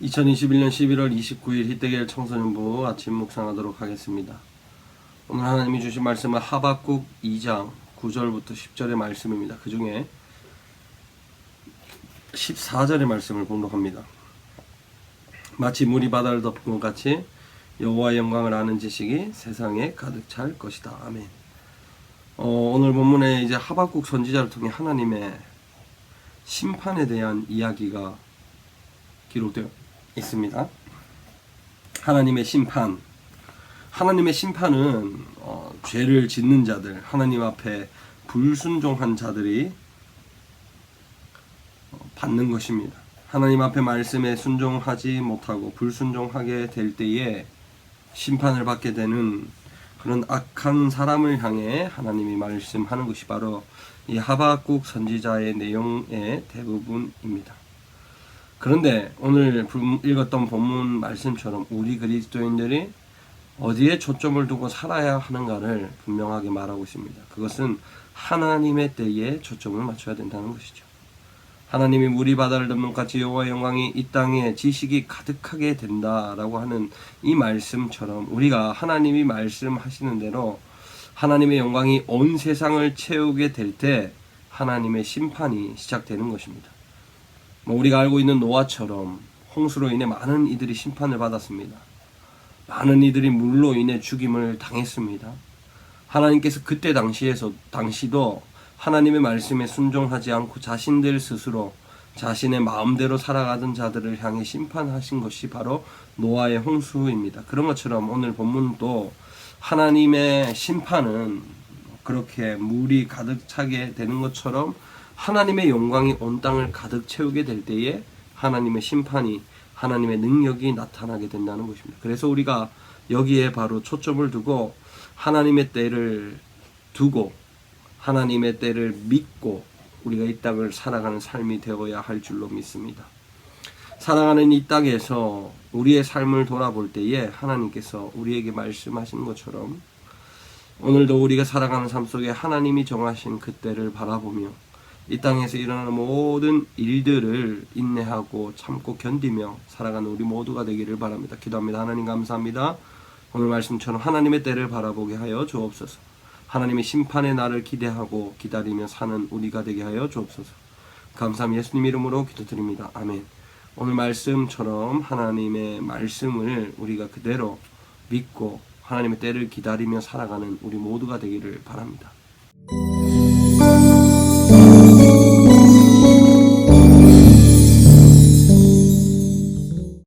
2021년 11월 29일 희대길 청소년부 아침 묵상하도록 하겠습니다. 오늘 하나님이 주신 말씀은 하박국 2장 9절부터 10절의 말씀입니다. 그 중에 14절의 말씀을 봉독합니다. 마치 물이 바다를 덮은 것 같이 여호와의 영광을 아는 지식이 세상에 가득 찰 것이다. 아멘. 오늘 본문에 이제 하박국 선지자를 통해 하나님의 심판에 대한 이야기가 기록되어 있습니다. 하나님의 심판. 하나님의 심판은 죄를 짓는 자들, 하나님 앞에 불순종한 자들이 받는 것입니다. 하나님 앞에 말씀에 순종하지 못하고 불순종하게 될 때에 심판을 받게 되는 그런 악한 사람을 향해 하나님이 말씀하는 것이 바로 이 하박국 선지자의 내용의 대부분입니다. 그런데 오늘 읽었던 본문 말씀처럼 우리 그리스도인들이 어디에 초점을 두고 살아야 하는가를 분명하게 말하고 있습니다. 그것은 하나님의 때에 초점을 맞춰야 된다는 것이죠. 하나님이 물이 바다를 덮는 것 같이 여호와의 영광이 이 땅에 지식이 가득하게 된다라고 하는 이 말씀처럼 우리가 하나님이 말씀하시는 대로 하나님의 영광이 온 세상을 채우게 될 때 하나님의 심판이 시작되는 것입니다. 우리가 알고 있는 노아처럼 홍수로 인해 많은 이들이 심판을 받았습니다. 많은 이들이 물로 인해 죽임을 당했습니다. 하나님께서 그때 당시도 하나님의 말씀에 순종하지 않고 자신들 스스로 자신의 마음대로 살아가던 자들을 향해 심판하신 것이 바로 노아의 홍수입니다. 그런 것처럼 오늘 본문도 하나님의 심판은 그렇게 물이 가득 차게 되는 것처럼 하나님의 영광이 온 땅을 가득 채우게 될 때에 하나님의 심판이, 하나님의 능력이 나타나게 된다는 것입니다. 그래서 우리가 여기에 바로 초점을 두고 하나님의 때를 두고 하나님의 때를 믿고 우리가 이 땅을 살아가는 삶이 되어야 할 줄로 믿습니다. 살아가는 이 땅에서 우리의 삶을 돌아볼 때에 하나님께서 우리에게 말씀하신 것처럼 오늘도 우리가 살아가는 삶 속에 하나님이 정하신 그 때를 바라보며 이 땅에서 일어나는 모든 일들을 인내하고 참고 견디며 살아가는 우리 모두가 되기를 바랍니다. 기도합니다. 하나님 감사합니다. 오늘 말씀처럼 하나님의 때를 바라보게 하여 주옵소서. 하나님의 심판의 날을 기대하고 기다리며 사는 우리가 되게 하여 주옵소서. 감사함 예수님 이름으로 기도드립니다. 아멘. 오늘 말씀처럼 하나님의 말씀을 우리가 그대로 믿고 하나님의 때를 기다리며 살아가는 우리 모두가 되기를 바랍니다.